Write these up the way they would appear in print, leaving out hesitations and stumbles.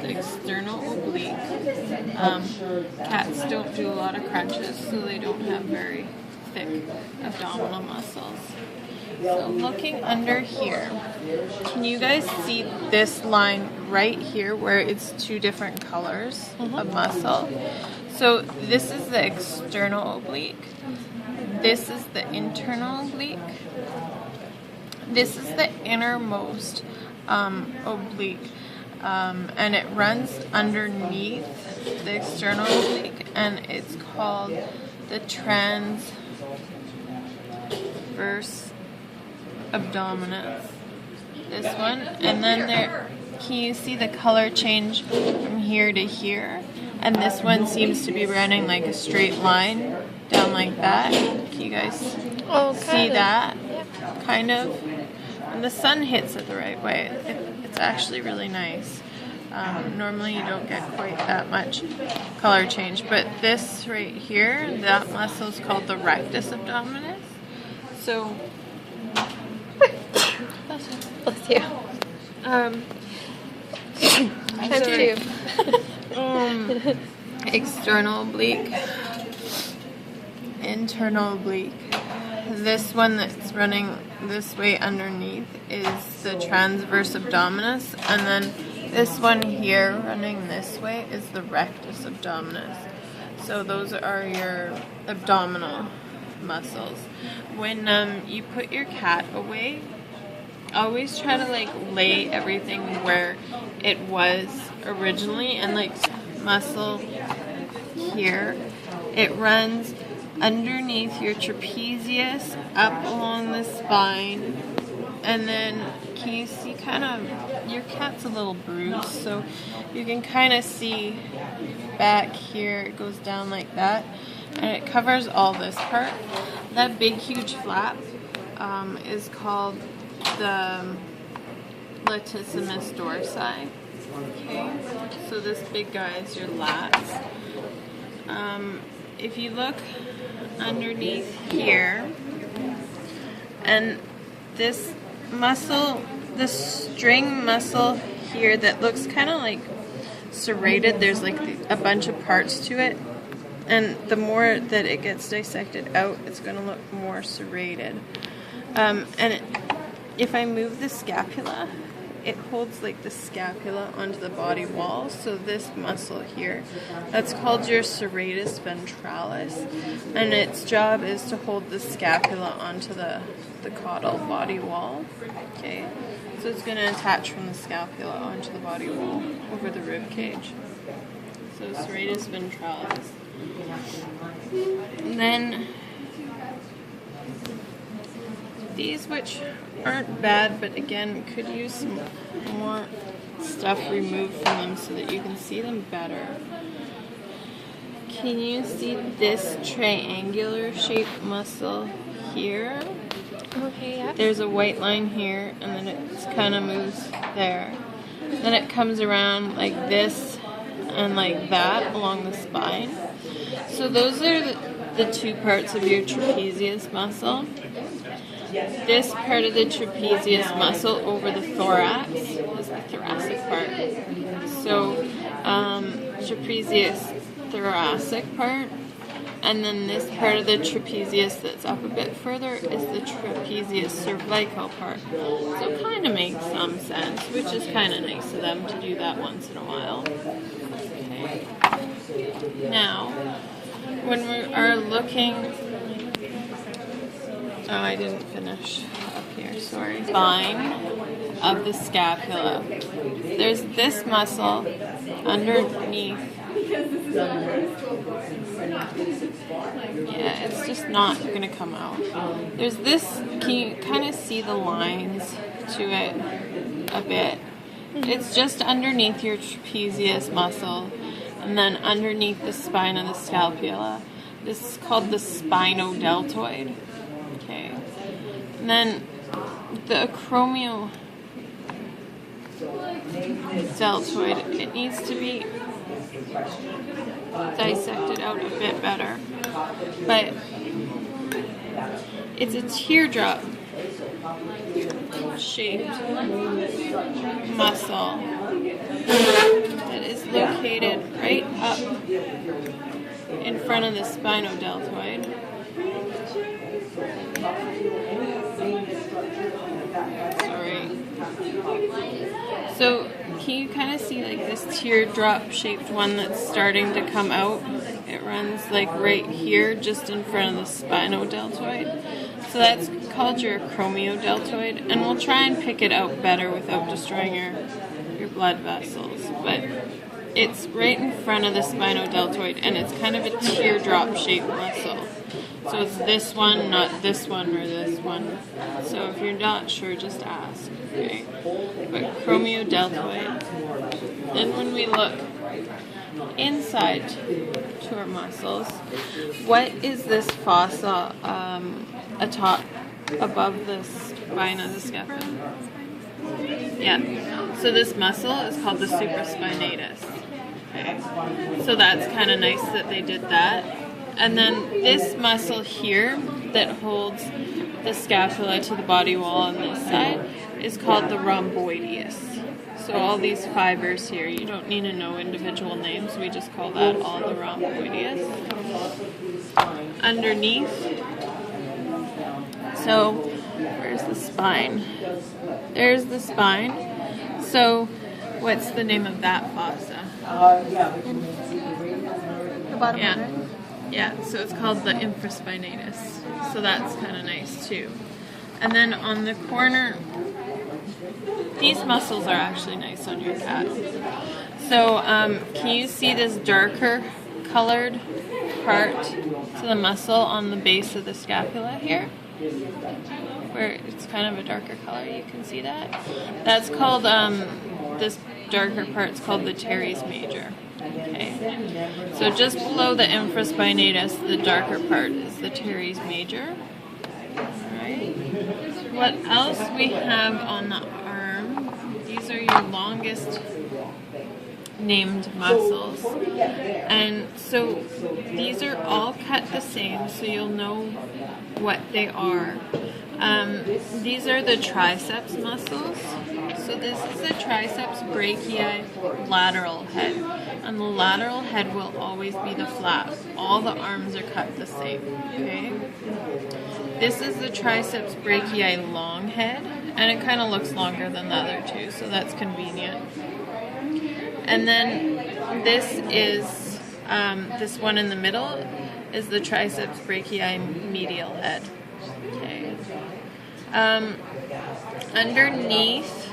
the external oblique. Cats don't do a lot of crunches, so they don't have very thick abdominal muscles. So looking under here, can you guys see this line right here where it's two different colors of muscle? So this is the external oblique. This is the internal oblique. This is the innermost oblique. And it runs underneath the external oblique, and it's called the transverse abdominis, this one. And then there, can you see the color change from here to here? And this one seems to be running like a straight line down like that. Can you guys see that? Yeah. Kind of. And the sun hits it the right way. It's actually really nice. Normally you don't get quite that much color change, but this right here, that muscle is called the rectus abdominis. So Bless you. External oblique, internal oblique. This one that's running this way underneath is the transverse abdominis, and then this one here running this way is the rectus abdominis. So those are your abdominal muscles. When you put your cat away, always try to like lay everything where it was originally, and like muscle here, it runs underneath your trapezius up along the spine, and then can you see kind of, your cat's a little bruised, so you can kind of see back here it goes down like that, and it covers all this part. That big huge flap is called the latissimus dorsi. Okay, so this big guy is your lats. If you look underneath here, and this muscle, the string muscle here that looks kind of like serrated, there's like a bunch of parts to it, and the more that it gets dissected out, it's going to look more serrated. If I move the scapula, it holds like the scapula onto the body wall. So this muscle here, that's called your serratus ventralis, and its job is to hold the scapula onto the caudal body wall. Okay, so it's going to attach from the scapula onto the body wall over the rib cage. So serratus ventralis. And then these, which aren't bad, but again could use some more stuff removed from them so that you can see them better. Can you see this triangular shaped muscle here? Okay, yeah. There's a white line here, and then it kind of moves there. Then it comes around like this and like that along the spine. So those are the two parts of your trapezius muscle. This part of the trapezius muscle over the thorax is the thoracic part. So trapezius thoracic part, and then this part of the trapezius that's up a bit further is the trapezius cervical part. So it kind of makes some sense, which is kind of nice of them to do that once in a while. Okay. Now, when we are looking, oh, I didn't finish up here, sorry. Spine of the scapula. There's this muscle underneath. Yeah, it's just not going to come out. There's this, can you kind of see the lines to it a bit? It's just underneath your trapezius muscle, and then underneath the spine of the scapula. This is called the spinodeltoid. Okay. And then the acromiodeltoid, it needs to be dissected out a bit better. But it's a teardrop shaped muscle that located right up in front of the spinodeltoid. Sorry. So can you kind of see like this teardrop shaped one that's starting to come out? It runs like right here just in front of the spinodeltoid. So that's called your acromiodeltoid, and we'll try and pick it out better without destroying your blood vessels. But it's right in front of the spinodeltoid, and it's kind of a teardrop shaped muscle. So it's this one, not this one or this one. So if you're not sure, just ask. Okay. But acromiodeltoid. Then when we look inside to our muscles, what is this fossa atop above the spine of the scapula? Yeah. So this muscle is called the supraspinatus. Okay. So that's kind of nice that they did that. And then this muscle here that holds the scapula to the body wall on this side is called the rhomboideus. So all these fibers here, you don't need to know individual names, we just call that all the rhomboideus. Underneath, so where's the spine? There's the spine. So what's the name of that fossa? The bottom Yeah. one, right? Yeah, so it's called the infraspinatus. So that's kind of nice too. And then on the corner, these muscles are actually nice on your cat. So can you see this darker colored part to the muscle on the base of the scapula here? Where it's kind of a darker color, you can see that? That's called, this darker part's called the teres major. Okay. So just below the infraspinatus, the darker part is the teres major. Alright. What else we have on the arm? These are your longest named muscles. And so these are all cut the same, so you'll know what they are. These are the triceps muscles. So this is the triceps brachii lateral head. And the lateral head will always be the flap. All the arms are cut the same. Okay? This is the triceps brachii long head, and it kind of looks longer than the other two, so that's convenient. And then this is, this one in the middle is the triceps brachii medial head. Okay. Underneath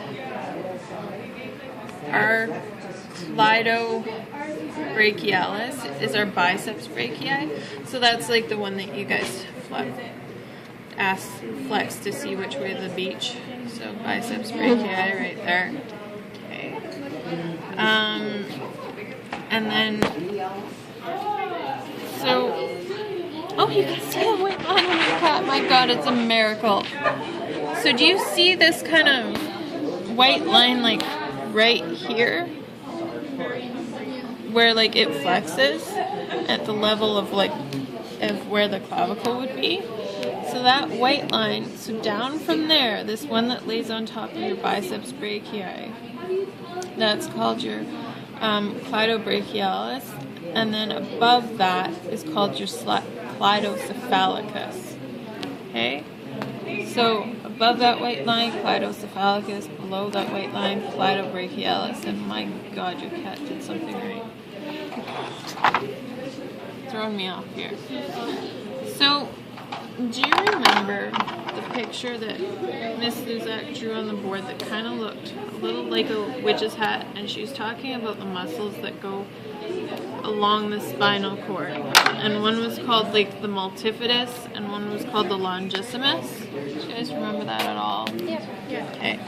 our cleidobrachialis is our biceps brachii. So that's like the one that you guys flex to see which way the beach. So biceps brachii right there. Okay. And then, so, oh, you can see the white line on your cat. My God, it's a miracle. So do you see this kind of white line like right here? Where like it flexes at the level of like of where the clavicle would be. So that white line, so down from there, this one that lays on top of your biceps brachii, that's called your cleidobrachialis, and then above that is called your cleidocephalicus. Okay? So above that white line, cleidocephalicus, below that white line, cleidobrachialis, and my God, your cat did something right. Throwing me off here. So, do you remember the picture that Miss Luzak drew on the board that kind of looked a little like a witch's hat, and she was talking about the muscles that go along the spinal cord, and one was called like the multifidus and one was called the longissimus. Do you guys remember that at all? Yeah. Okay.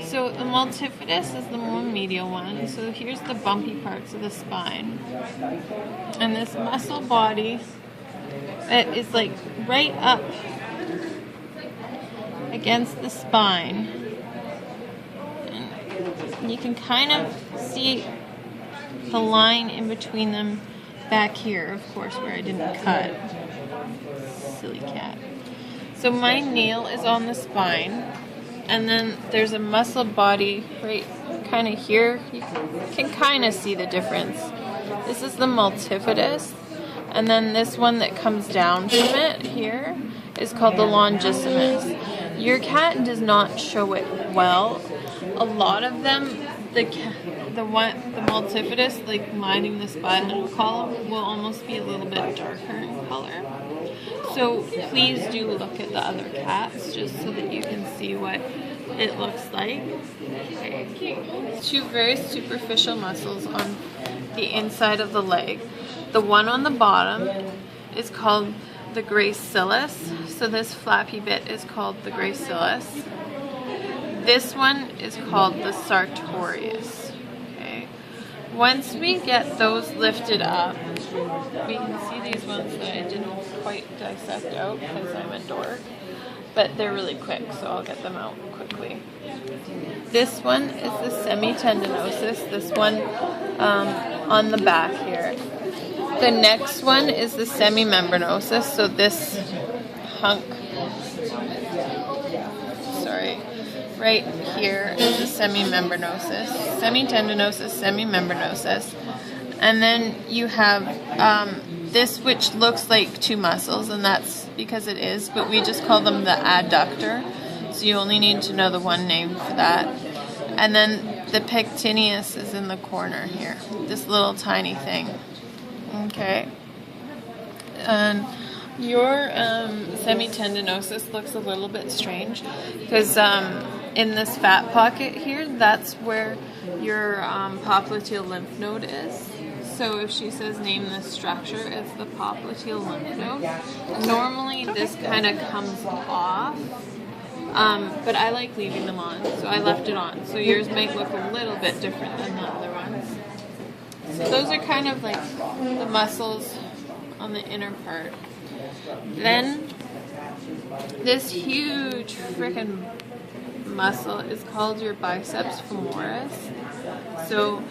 So the multifidus is the more medial one. So here's the bumpy parts of the spine. And this muscle body that is like right up against the spine. And you can kind of see the line in between them back here, of course, where I didn't cut. Silly cat. So my nail is on the spine, and then there's a muscle body right kind of here, you can kind of see the difference. This is the multifidus, and then this one that comes down from it here is called the longissimus. Your cat does not show it well. A lot of them, the multifidus, like lining the spinal column, will almost be a little bit darker in color. So please do look at the other cats just so that you can see what it looks like. Okay. Two very superficial muscles on the inside of the leg. The one on the bottom is called the gracilis. So this flappy bit is called the gracilis. This one is called the sartorius. Okay. Once we get those lifted up, we can see these ones that I didn't quite dissect out because I'm a dork, but they're really quick, so I'll get them out quickly. This one is the semitendinosus, this one on the back here. The next one is the semimembranosus, so this hunk, right here is the semimembranosus, semitendinosus, semimembranosus. And then you have this, which looks like two muscles, and that's because it is, but we just call them the adductor. So you only need to know the one name for that. And then the pectineus is in the corner here, this little tiny thing. Okay. And your semitendinosus looks a little bit strange because in this fat pocket here, that's where your popliteal lymph node is. So if she says name this structure, it's the popliteal lymph node. Normally this kind of comes off, but I like leaving them on, so I left it on. So yours might look a little bit different than the other ones. So those are kind of like the muscles on the inner part. Then this huge freaking muscle is called your biceps femoris. So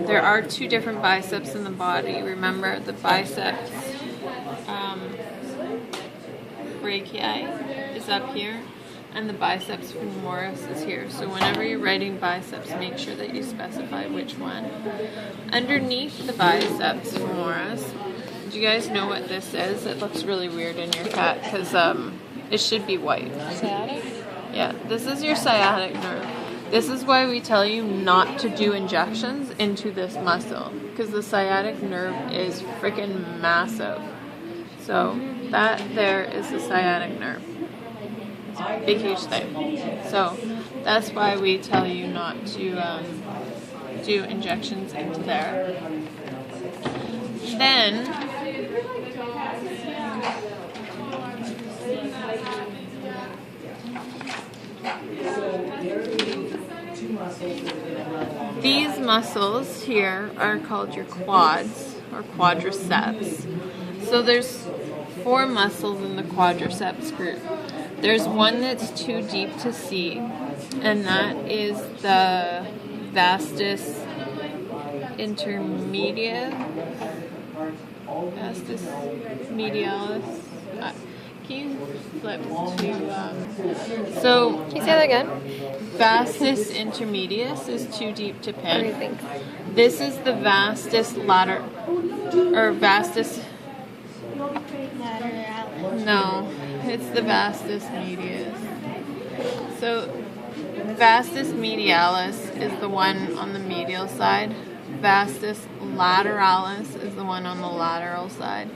there are two different biceps in the body. Remember, the biceps brachii is up here, and the biceps femoris is here. So whenever you're writing biceps, make sure that you specify which one. Underneath the biceps femoris, do you guys know what this is? It looks really weird in your cat because it should be white. Sciatic? Yeah, this is your sciatic nerve. This is why we tell you not to do injections into this muscle, because the sciatic nerve is freaking massive. So that there is the sciatic nerve. It's a big, huge thing. So that's why we tell you not to do injections into there. Then these muscles here are called your quads or quadriceps. So there's 4 muscles in the quadriceps group. There's one that's too deep to see, and that is the vastus intermedialis. Vastus medialis. Can you flip to so Can you say that again? vastus intermedius is too deep to What do you pin. think? This is the vastus vastus. No, it's the vastus medius. So vastus medialis is the one on the medial side. Vastus lateralis is the one on the lateral side.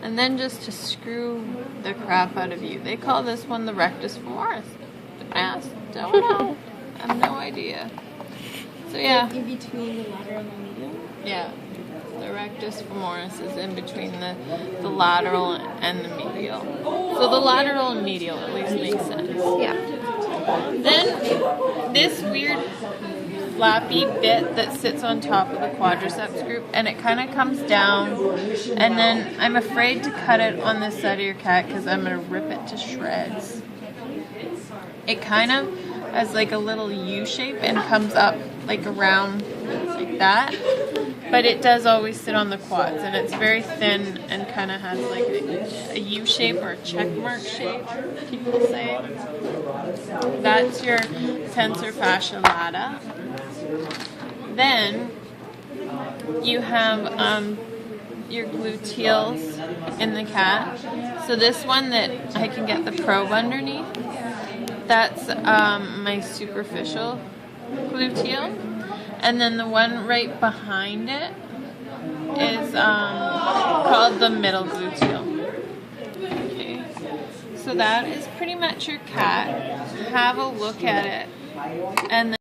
And then just to screw the crap out of you, they call this one the rectus femoris. I don't know. I have no idea. So yeah. In between the lateral and the medial? Yeah. The rectus femoris is in between the lateral and the medial. So the lateral and medial at least makes sense. Yeah. Then this weird flappy bit that sits on top of the quadriceps group, and it kind of comes down, and then I'm afraid to cut it on this side of your cat because I'm going to rip it to shreds. It kind of has like a little U shape and comes up like around like that, but it does always sit on the quads, and it's very thin and kind of has like a U shape or a check mark shape, people say. That's your tensor fascia lata. Then you have your gluteals in the cat. So this one that I can get the probe underneath, that's my superficial gluteal. And then the one right behind it is called the middle gluteal. Okay. So that is pretty much your cat. Have a look at it. And then